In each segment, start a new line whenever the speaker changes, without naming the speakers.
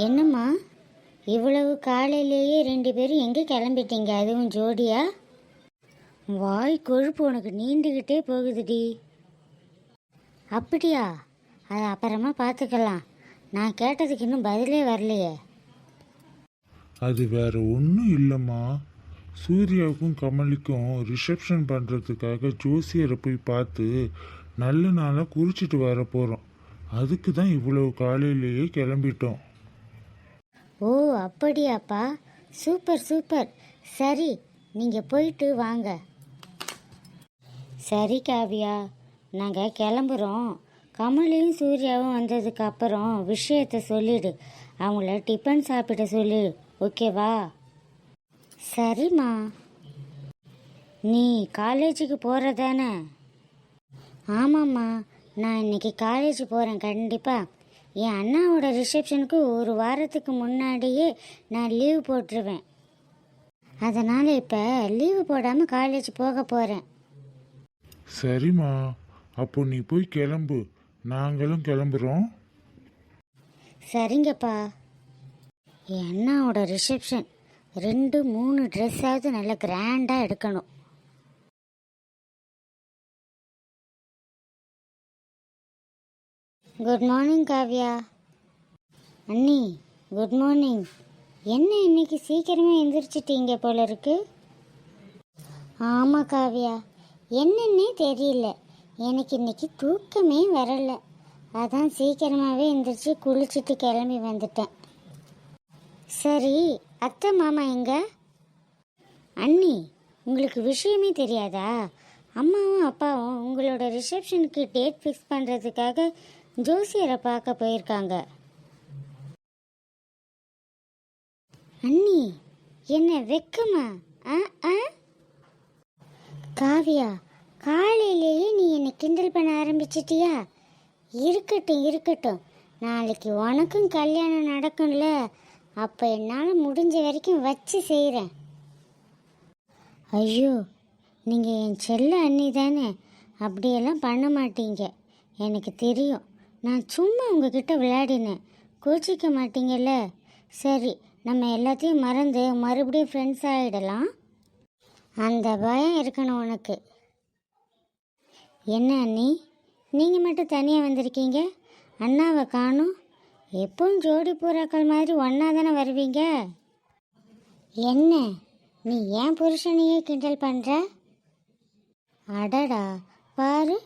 என்னம்மா இவ்வளவு காலையிலேயே ரெண்டு பேரும் எங்கே கிளம்பிட்டீங்க? அதுவும் ஜோடியா? வாய் கொழுப்பு உனக்கு நீண்டுக்கிட்டே போகுதுடி. அப்படியா? அது அப்புறமா பார்த்துக்கலாம். நான் கேட்டதுக்கு இன்னும் பதிலே வரலையே.
அது வேற ஒன்றும் இல்லைம்மா. சூர்யாவுக்கும் கமலிக்கும் ரிசப்ஷன் பண்ணுறதுக்காக ஜோசியரை போய் பார்த்து நல்ல நாளாக குறிச்சிட்டு வர போகிறோம். அதுக்கு தான் இவ்வளவு காலையிலேயே கிளம்பிட்டோம்.
ஓ அப்படியாப்பா, சூப்பர் சூப்பர். சரி, நீங்கள் போயிட்டு வாங்க. சரி காவியா, நாங்கள் கிளம்புறோம். கமலியும் சூர்யாவும் வந்ததுக்கு அப்புறம் விஷயத்தை சொல்லிடு. அவங்கள டிஃபன் சாப்பிட சொல்லு, ஓகேவா? சரிம்மா. நீ காலேஜுக்கு போகிறதானே? ஆமாம்மா, நான் இன்னைக்கு காலேஜ் போகிறேன் கண்டிப்பாக. என் அண்ணாவோட ரிசப்ஷனுக்கு ஒரு வாரத்துக்கு முன்னாடியே நான் லீவ் போட்டுருவேன். அதனால் இப்போ லீவு போடாமல் காலேஜ் போக போகிறேன்.
சரிம்மா, அப்போ நீ போய் கிளம்பு, நாங்களும் கிளம்புறோம்.
சரிங்கப்பா. என் அண்ணாவோட ரிசப்ஷன் 2-3 ட்ரெஸ்ஸாவது நல்லா கிராண்டாக எடுக்கணும். Good morning Kavya. அண்ணி குட் மார்னிங். என்ன இன்னைக்கு சீக்கிரமாக எந்திரிச்சிட்டீங்க போல இருக்கு? ஆமாம் காவ்யா, என்னன்னே தெரியல, எனக்கு இன்னைக்கு தூக்கமே வரலை. அதான் சீக்கிரமாகவே எந்திரிச்சு குளிச்சுட்டு கிளம்பி வந்துட்டேன். சரி, அத்தை மாமா எங்க? அண்ணி, உங்களுக்கு விஷயமே தெரியாதா? அம்மாவும் அப்பாவும் உங்களோட ரிசப்ஷனுக்கு டேட் ஃபிக்ஸ் பண்ணுறதுக்காக ஜோசியரை பார்க்க போயிருக்காங்க. அண்ணி, என்ன வெக்கமா? காவியா, காலையிலேயே நீ என்னை கிண்டல் பண்ண ஆரம்பிச்சிட்டியா? இருக்கட்டும் இருக்கட்டும், நாளைக்கு உனக்கும் கல்யாணம் நடக்கும்ல, அப்போ என்னால் முடிஞ்ச வரைக்கும் வச்சு செய்கிறேன். ஐயோ, நீங்கள் என் செல்ல அண்ணி தானே, அப்படியெல்லாம் பண்ண மாட்டீங்க, எனக்கு தெரியும். நான் சும்மா உங்ககிட்ட விளையாடினேன், கோச்சிக்க மாட்டீங்கல்ல? சரி, நம்ம எல்லாத்தையும் மறந்து மறுபடியும் ஃப்ரெண்ட்ஸ் ஆகிடலாம். அந்த பயம் இருக்கணும் உனக்கு. என்ன அண்ணி, நீங்கள் மட்டும் தனியாக வந்திருக்கீங்க, அண்ணாவை காணும்? எப்பவும் ஜோடி பூராக்கள் மாதிரி ஒன்றா தானே வருவீங்க. என்ன, நீ ஏன் புருஷனையே கிண்டல் பண்ணுற? அடடா, பாரு,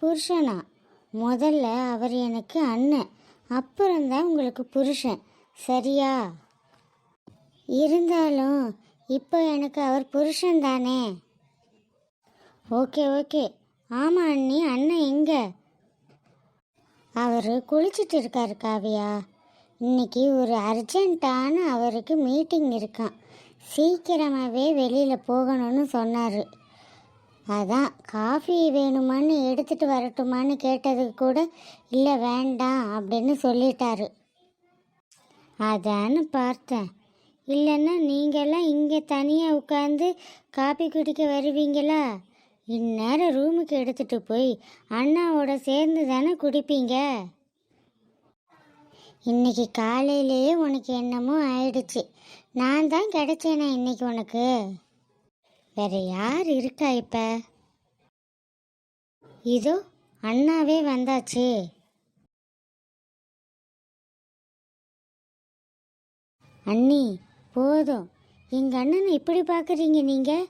புருஷனா? முதல்ல அவர் எனக்கு அண்ணன், அப்புறம்தான் உங்களுக்கு புருஷன், சரியா? இருந்தாலும் இப்போ எனக்கு அவர் புருஷன் தானே. Okay okay. ஆமாம் அண்ணி, அண்ணன் எங்கே? அவர் குளிச்சுட்டு இருக்காரு காவியா. இன்னைக்கு ஒரு அர்ஜென்ட்டான அவருக்கு மீட்டிங் இருக்கான், சீக்கிரமாகவே வெளியில் போகணும்னு சொன்னார். அதான் காஃபி வேணுமான்னு எடுத்துகிட்டு வரட்டுமான்னு கேட்டதுக்கு கூட இல்லை வேண்டாம் அப்படின்னு சொல்லிட்டாரு. அதான்னு பார்த்தேன், இல்லைன்னா நீங்கள்லாம் இங்கே தனியாக உட்காந்து காஃபி குடிக்க வருவீங்களா? இந்நேரம் ரூமுக்கு எடுத்துகிட்டு போய் அண்ணாவோட சேர்ந்து தானே குடிப்பீங்க. இன்னைக்கு காலையிலேயே உனக்கு என்னமோ ஆயிடுச்சு. நான் தான் கிடைச்சேனே இன்னைக்கு உனக்கு. வேற யார் இருக்கா இப்ப? இதோ அண்ணாவே வந்தாச்சு. அண்ணி, போதும். எங்கள் அண்ணனை இப்படி பார்க்குறீங்க நீங்கள்?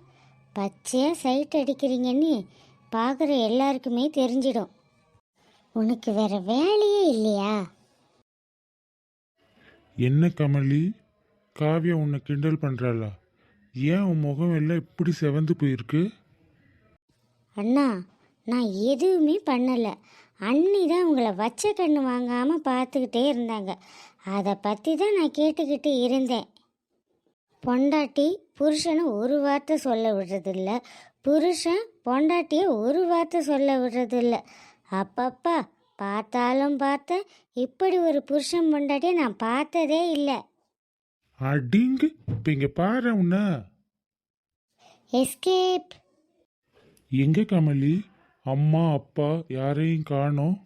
பச்சையாக சைட் அடிக்கிறீங்கன்னு பார்க்குற எல்லாருக்குமே தெரிஞ்சிடும். உனக்கு வேற வேலையே இல்லையா?
என்ன கமலி, காவியா உன்னை கிண்டல் பண்ணுறாளா? ஏன் உன் முகம் எல்லாம் இப்படி செவந்து போயிருக்கு?
அண்ணா, நான் எதுவுமே பண்ணலை. அண்ணி தான் உங்களை வச்ச கண்ணு வாங்காமல் பார்த்துக்கிட்டே இருந்தாங்க, அதை பற்றி தான் நான் கேட்டுக்கிட்டு இருந்தேன். பொண்டாட்டி புருஷனை ஒரு வார்த்தை சொல்ல விடுறதில்ல, புருஷன் பொண்டாட்டியை ஒரு வார்த்தை சொல்ல விடுறதில்ல. அப்பப்பா, பார்த்தாலும் பார்த்தேன், இப்படி ஒரு புருஷன் பொண்டாட்டியை நான் பார்த்ததே இல்லை.
அடிங்கு, இப்போ இங்கே பாரு உன்ன.
எஸ்கேப்.
எங்க கமலி, அம்மா அப்பா யாரையும் காணோம்,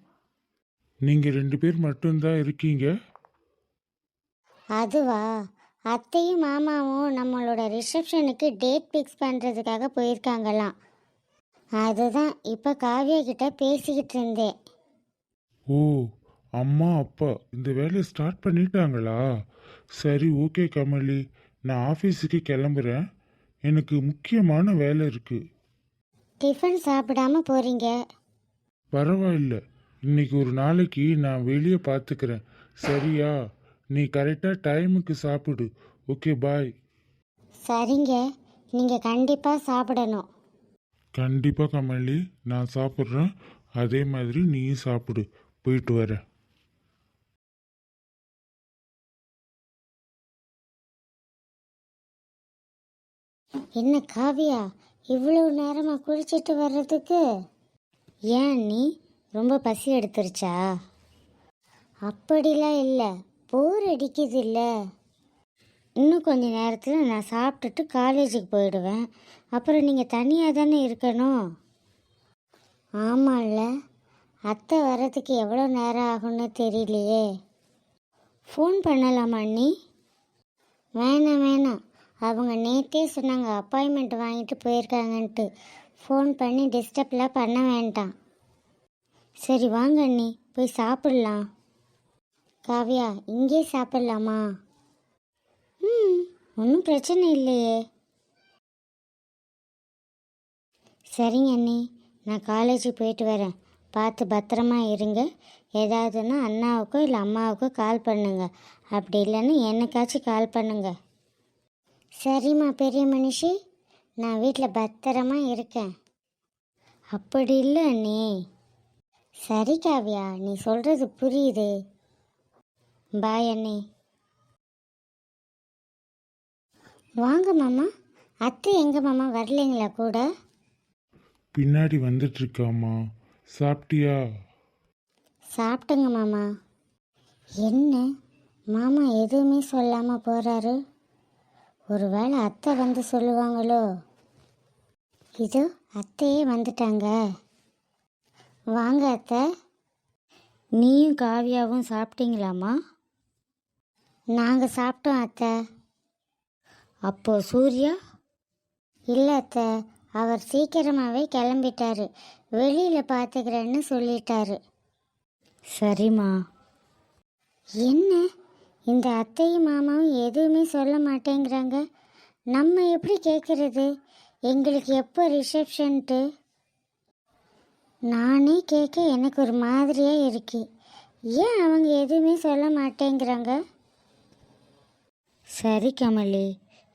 நீங்கள் 2 பேர் மட்டும்தான் இருக்கீங்க.
அதுவா, அத்தையும் மாமாவும் நம்மளோட ரிசப்ஷனுக்கு டேட் ஃபிக்ஸ் பண்ணுறதுக்காக போயிருக்காங்களாம். அதுதான் இப்போ காவியா கிட்ட பேசிக்கிட்டு இருந்தேன்.
ஓ, அம்மா அப்பா இந்த வேலையை ஸ்டார்ட் பண்ணிட்டாங்களா? சரி, ஓகே கமலி, நான் ஆஃபீஸுக்கு கிளம்புறேன். எனக்கு முக்கியமான வேலை இருக்கு.
டிஃபன் சாப்பிடாம போறீங்க.
பரவாயில்ல, இன்னைக்கு ஒரு நாளைக்கு நான் வெளியே பார்த்துக்கிறேன். சரியா? நீ கரெக்டாக டைமுக்கு சாப்பிடு. ஓகே, பாய்.
சரிங்க, நீங்கள் கண்டிப்பாக சாப்பிடணும்.
கண்டிப்பாக கமலி, நான் சாப்பிட்றேன். அதே மாதிரி நீயும் சாப்பிடு. போயிட்டு வரேன்.
என்ன காவியா, இவ்வளவு நேரமாக குளிச்சுட்டு வர்றதுக்கு? ஏன் நீ ரொம்ப பசி எடுத்துருச்சா? அப்படிலாம் இல்லை, போர் அடிக்குது இல்லை. இன்னும் கொஞ்ச நேரத்தில் நான் சாப்பிட்டுட்டு காலேஜுக்கு போயிடுவேன். அப்புறம் நீங்கள் தனியாக தானே இருக்கணும். ஆமாம்ல, அத்தை வர்றதுக்கு எவ்வளோ நேரம் ஆகும்னு தெரியலையே. ஃபோன் பண்ணலாமா நீ? வேணாம் வேணாம், அவங்க நேற்றே சொன்னாங்க அப்பாயின்மெண்ட் வாங்கிட்டு போயிருக்காங்கன்ட்டு. ஃபோன் பண்ணி டிஸ்டர்ப்லாம் பண்ண வேண்டாம். சரி வாங்க அண்ணி, போய் சாப்பிட்லாம். காவியா, இங்கே சாப்பிட்லாமா? ஒன்றும் பிரச்சனை இல்லையே. சரிங்க அண்ணி, நான் காலேஜுக்கு போயிட்டு வரேன். பார்த்து பத்திரமா இருங்க. ஏதாவதுன்னா அண்ணாவுக்கோ இல்லை அம்மாவுக்கோ கால் பண்ணுங்க. அப்படி இல்லைன்னு என்னைக்காச்சும் கால் பண்ணுங்க. சரிம்மா பெரிய மனுஷி, நான் வீட்டில் பத்திரமா இருக்கேன். அப்படி இல்லை அண்ணி. சரி காவியா, நீ சொல்கிறது புரியுது. பாய் அண்ணி. வாங்க மாமா. அத்தை எங்க மாமா, வரலைங்களா கூட?
பின்னாடி வந்துட்டு இருக்காம்மா. சாப்பிட்டியா?
சாப்பிட்டுங்க மாமா. என்ன மாமா எதுவுமே சொல்லாமல் போகிறாரு? ஒருவேளை அத்தை வந்து சொல்லுவாங்களோ? இதோ அத்தையே வந்துட்டாங்க. வாங்க அத்தை. நீயும் காவியாவும் சாப்பிட்டீங்களாம்மா? நாங்கள் சாப்பிட்டோம் அத்தை. அப்போ சூர்யா? இல்லை அத்தை, அவர் சீக்கிரமாகவே கிளம்பிட்டாரு. வெளியில் பார்த்துக்கிறேன்னு சொல்லிட்டாரு. சரிம்மா. என்ன இந்த அத்தையும் மாமாவும் எதுவுமே சொல்ல மாட்டேங்கிறாங்க? நம்ம எப்படி கேட்குறது? எங்களுக்கு எப்போ ரிசப்ஷன்ட்டு? நானே கேட்க எனக்கு ஒரு மாதிரியாக இருக்கு. ஏன் அவங்க எதுவுமே சொல்ல மாட்டேங்கிறாங்க? சரி கமலி,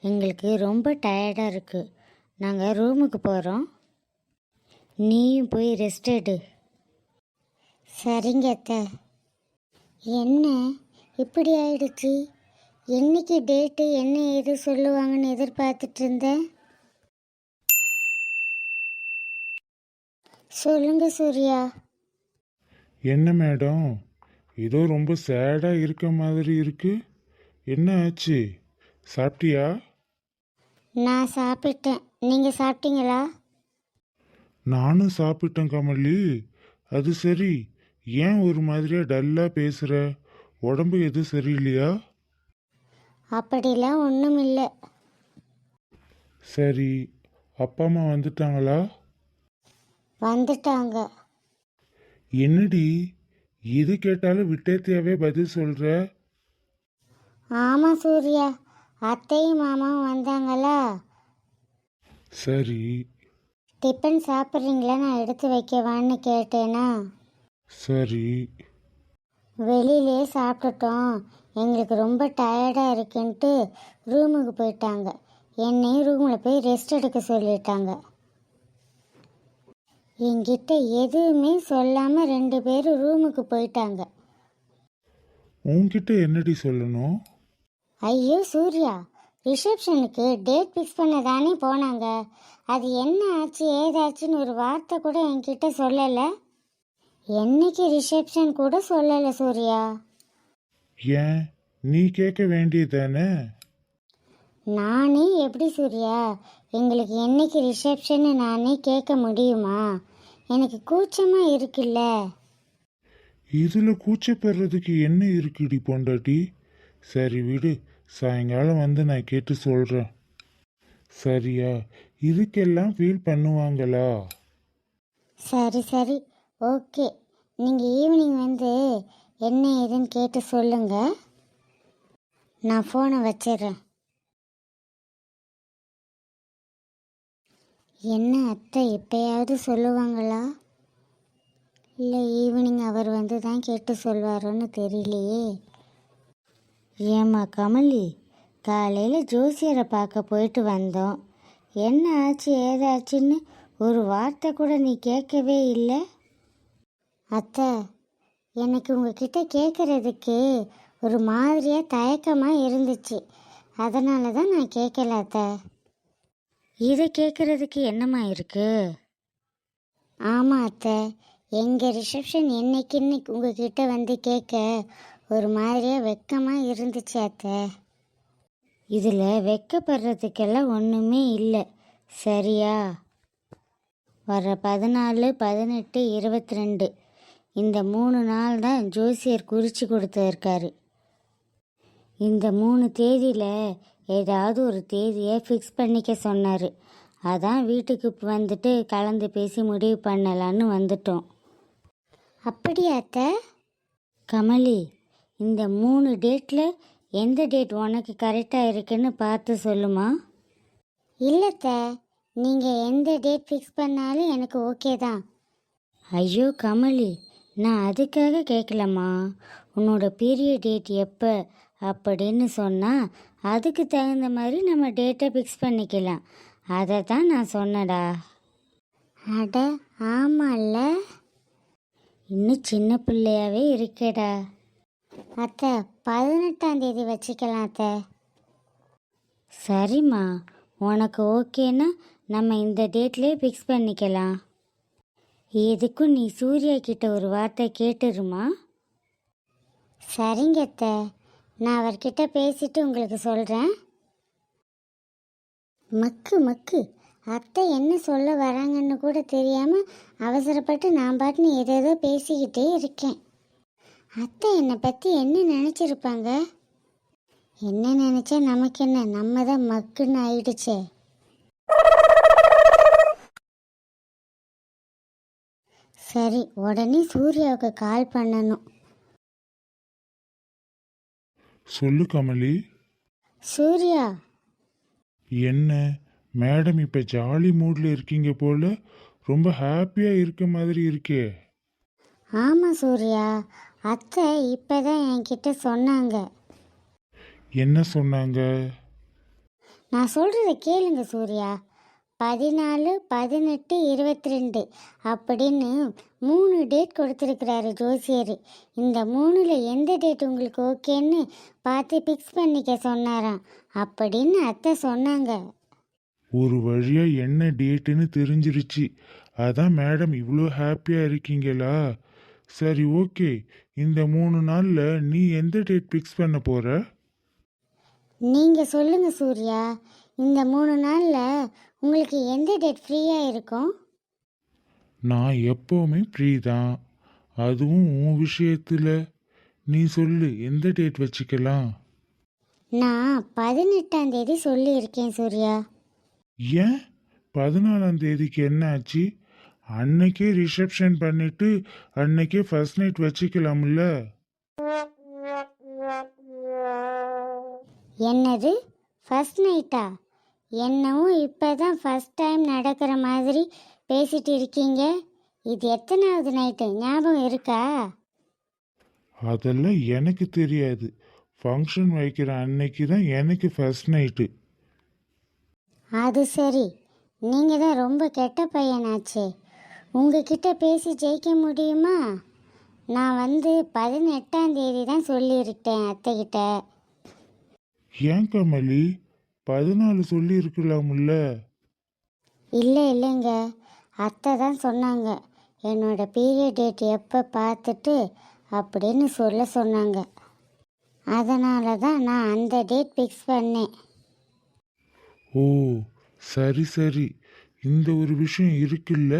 எங்களுக்கு ரொம்ப டயர்டாக இருக்குது. நாங்கள் ரூமுக்கு போகிறோம். நீயும் போய் ரெஸ்ட் எடு. சரிங்க அத்தை. என்ன இப்படி ஆயிடுச்சு? என்னைக்கு டேட்டு, என்ன ஏது சொல்லுவாங்கன்னு எதிர்பார்த்துட்டு இருந்தேன். சொல்லுங்க சூர்யா.
என்ன மேடம், ஏதோ ரொம்ப சேடாக இருக்க மாதிரி இருக்கு. என்ன ஆச்சு? சாப்பிட்டியா?
நான் சாப்பிட்டேன். நீங்கள் சாப்பிட்டீங்களா?
நானும் சாப்பிட்டேன் கமலி. அது சரி, ஏன் ஒரு மாதிரியா டல்லாக பேசுகிற? உடம்பு எதுவும் சரியில்லையா?
அப்படிலாம் ஒன்றும் இல்லை.
சரி, அப்பா அம்மா வந்துட்டாங்களா?
வந்துட்டாங்க.
என்னடி, எது கேட்டாலும் விட்டேத்தியாவே பதில் சொல்கிற?
ஆமாம் சூர்யா, அத்தையும் மாமாவும் வந்தாங்களா?
சரி.
டிஃபன் சாப்பிட்றீங்களா, நான் எடுத்து வைக்கவான்னு கேட்டேனா?
சரி.
வெளியிலே சாப்பிட்டுட்டோம், எங்களுக்கு ரொம்ப டயர்டாக இருக்குன்ட்டு ரூமுக்கு போயிட்டாங்க. என்னையும் ரூமில் போய் ரெஸ்ட் எடுக்க சொல்லிட்டாங்க. என்கிட்ட எதுவுமே சொல்லாமல் 2 பேரும் ரூமுக்கு போயிட்டாங்க.
உன்கிட்ட என்னடி சொல்லணும்?
ஐயோ சூர்யா, ரிசப்ஷனுக்கு டேட் ஃபிக்ஸ் பண்ண தானே போனாங்க. அது என்ன ஆச்சு ஏதாச்சுன்னு ஒரு வார்த்தை கூட என்கிட்ட சொல்லலை. என்னைக்கு ரிசப்ஷன் கூட சொல்லலை சூர்யா.
ஏன், நீ கேட்க வேண்டியதானே?
நானே எப்படி சூர்யா, எங்களுக்கு என்னைக்கு ரிசப்ஷன்னு நானே கேட்க முடியுமா? எனக்கு கூச்சமாக இருக்குல்ல.
இதில் கூச்சப்படுறதுக்கு என்ன இருக்குடி பொண்டாட்டி? சரி விடு, சாயங்காலம் வந்து நான் கேட்டு சொல்கிறேன். சரியா? இதுக்கெல்லாம் ஃபீல் பண்ணுவாங்களா?
சரி சரி, ஓகே. நீங்கள் ஈவினிங் வந்து என்ன ஏதுன்னு கேட்டு சொல்லுங்க. நான் ஃபோனை வச்சிடுறேன். என்ன அத்தை எப்பயாவது சொல்லுவாங்களா, இல்லை ஈவினிங் அவர் வந்து தான் கேட்டு சொல்வாரோன்னு தெரியலையே. ஏம்மா கமலி, காலையில் ஜோசியரை பார்க்க போயிட்டு வந்தோம். என்ன ஆச்சு ஏதாச்சுன்னு ஒரு வார்த்தை கூட நீ கேட்கவே இல்லை. அத்தை, எனக்கு உங்ககிட்ட கேட்குறதுக்கு ஒரு மாதிரியாக தயக்கமாக இருந்துச்சு. அதனால தான் நான் கேட்கல அத்தை. இதை கேட்குறதுக்கு என்னம்மா இருக்கு? ஆமாம் அத்தை, எங்கள் ரிசப்ஷன் என்னைக்குன்னு உங்ககிட்ட வந்து கேட்க ஒரு மாதிரியாக வெக்கமாக இருந்துச்சு அத்தை. இதில் வெக்கப்படுறதுக்கெல்லாம் ஒன்றுமே இல்லை, சரியா? வர 14, 18, 22 இந்த 3 நாள் தான் ஜோசியர் குறித்து கொடுத்துருக்காரு. இந்த 3 தேதியில் ஏதாவது ஒரு தேதியை ஃபிக்ஸ் பண்ணிக்க சொன்னார். அதான் வீட்டுக்கு வந்துட்டு கலந்து பேசி முடிவு பண்ணலான்னு வந்துட்டோம். அப்படியா அத்தை? கமலி, இந்த 3 டேட்டில் எந்த டேட் உனக்கு கரெக்டாக இருக்குன்னு பார்த்து சொல்லுமா. இல்லைத்த, நீங்கள் எந்த டேட் ஃபிக்ஸ் பண்ணாலும் எனக்கு ஓகே தான். ஐயோ கமலி, நான் அதுக்காக கேட்கலம்மா. உன்னோட பீரியட் டேட் எப்போ அப்படின்னு சொன்னால் அதுக்கு தகுந்த மாதிரி நம்ம டேட்டை ஃபிக்ஸ் பண்ணிக்கலாம். அதை தான் நான் சொன்னடா. அட ஆமாம்ல, இன்னும் சின்ன பிள்ளையாவே இருக்கேடா. அத்தை, 18ஆம் தேதி வச்சுக்கலாம் அத்தை. சரிம்மா, உனக்கு ஓகேன்னா நம்ம இந்த டேட்லேயே ஃபிக்ஸ் பண்ணிக்கலாம். எதுக்கும் நீ சூர்யா கிட்ட ஒரு வார்த்தை கேட்டுருமா. சரிங்க அத்தை, நான் அவர்கிட்ட பேசிட்டு உங்களுக்கு சொல்கிறேன். மக்கு மக்கு, அத்தை என்ன சொல்ல வராங்கன்னு கூட தெரியாமல் அவசரப்பட்டு நான் பாட்டுன்னு ஏதேதோ பேசிக்கிட்டே இருக்கேன். அத்தை என்னை பற்றி என்ன நினச்சிருப்பாங்க? என்ன நினச்சா நமக்கு என்ன, நம்ம தான் மக்குன்னு ஆயிடுச்சே. சரி, உடனே சூர்யாவுக்கு கால் பண்ணணும்.
சொல்லு கமலி.
சூர்யா.
என்ன மேடம் இப்போ ஜாலி மூடில் இருக்கீங்க போல, ரொம்ப ஹாப்பியாக இருக்க மாதிரி இருக்கே.
ஆமாம் சூர்யா, அத்தை இப்போ தான் என்கிட்ட சொன்னாங்க.
என்ன சொன்னாங்க?
நான் சொல்கிறத கேளுங்க சூர்யா. 14, 18, 22 அப்படின்னு 3 டேட் கொடுத்துருக்குறாரு ஜோசியர். இந்த 3ல் எந்த டேட் உங்களுக்கு ஓகேன்னு பார்த்து ஃபிக்ஸ் பண்ணிக்க சொன்னாராம் அப்படின்னு அத்தை சொன்னாங்க.
ஒரு வழியாக என்ன டேட்டுன்னு தெரிஞ்சிருச்சு. அதான் மேடம் இவ்வளோ ஹாப்பியாக இருக்கீங்களா? சரி ஓகே, இந்த 3 நாளில் நீ எந்த டேட் ஃபிக்ஸ் பண்ண போகிற?
நீங்கள் சொல்லுங்கள் சூர்யா, இந்த 3 நாளில் உங்களுக்கு எந்த டேட் ஃப்ரீயாக இருக்கும்?
நான் எப்போவுமே ஃப்ரீ தான், அதுவும் உன் விஷயத்தில். நீ சொல்லு, எந்த டேட் வச்சுக்கலாம்?
நான் 18ஆம் தேதி சொல்லியிருக்கேன் சூர்யா.
ஏன் 14ஆம் தேதிக்கு என்ன ஆச்சு? அன்னைக்கே ரிசப்ஷன் பண்ணிட்டு அன்னைக்கே ஃபர்ஸ்ட் நைட் வச்சுக்கலாம்ல.
என்னது ஃபர்ஸ்ட் நைட்டா? என்னவும் இப்போ தான் ஃபர்ஸ்ட் டைம் நடக்கிற மாதிரி பேசிட்டு இருக்கீங்க. இது எத்தனாவது நைட்டு ஞாபகம் இருக்கா?
அதெல்லாம் எனக்கு தெரியாது. ஃபங்க்ஷன் வைக்கிற அன்னைக்கு தான் எனக்கு ஃபர்ஸ்ட் நைட்டு.
அது சரி, நீங்கள் தான் ரொம்ப கெட்ட பையனாச்சே. உங்ககிட்ட பேசி ஜெயிக்க முடியுமா? நான் வந்து 18ஆம் தேதி தான் சொல்லியிருக்கேன் அத்தைக்கிட்ட.
ஏன் கமலி, 14 சொல்லி இருக்கலாம்ல?
இல்லைங்க, அத்தை தான் சொன்னாங்க என்னோட பீரியட் டேட் எப்போ பார்த்துட்டு அப்படின்னு சொல்ல சொன்னாங்க. அதனால தான் நான் அந்த டேட் ஃபிக்ஸ் பண்ணேன்.
ஓ சரி சரி, இந்த ஒரு விஷயம் இருக்குல்ல,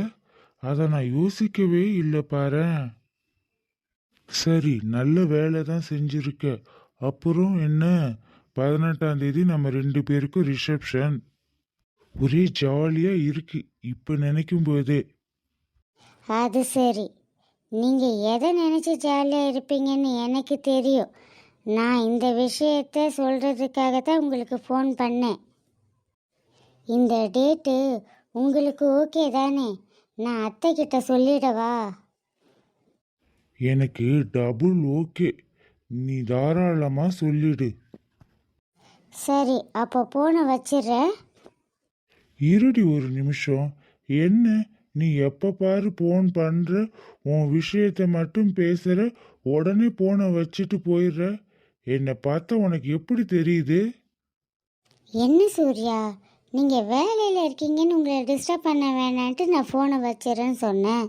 அதை நான் யோசிக்கவே இல்லை பாரேன். சரி, நல்ல வேலை தான் செஞ்சிருக்க. அப்புறம் என்ன, 18ஆம் தேதி நம்ம 2 பேருக்கும் ரிசப்ஷன். ஒரே ஜாலியா இருக்கு இப்ப நினைக்கும் போதே.
அது சரி, நீங்கள் எதை நினச்சி ஜாலியாக இருப்பீங்கன்னு எனக்கு தெரியும். நான் இந்த விஷயத்த சொல்கிறதுக்காக தான் உங்களுக்கு ஃபோன் பண்ணேன். இந்த டேட்டு உங்களுக்கு ஓகே தானே? நான் அத்தை கிட்ட சொல்லிடவா?
எனக்கு டபுள் ஓகே, நீ தாராளமா சொல்லிடு.
சரி, அப்போ ஃபோனை வச்சிடுறேன்.
இருடி ஒரு நிமிஷம். என்ன, நீ எப்ப பாரு போன் பண்ற, உன் விஷயத்த மட்டும் பேசுற, உடனே போனை வச்சுட்டு போயிடுற. என்னை பார்த்தா உனக்கு எப்படி தெரியுது?
என்ன சூர்யா, நீங்கள் வேலையில் இருக்கீங்கன்னு உங்களை டிஸ்டர்ப் பண்ண வேணான்ட்டு நான் ஃபோனை வச்சிடறேன்னு சொன்னேன்.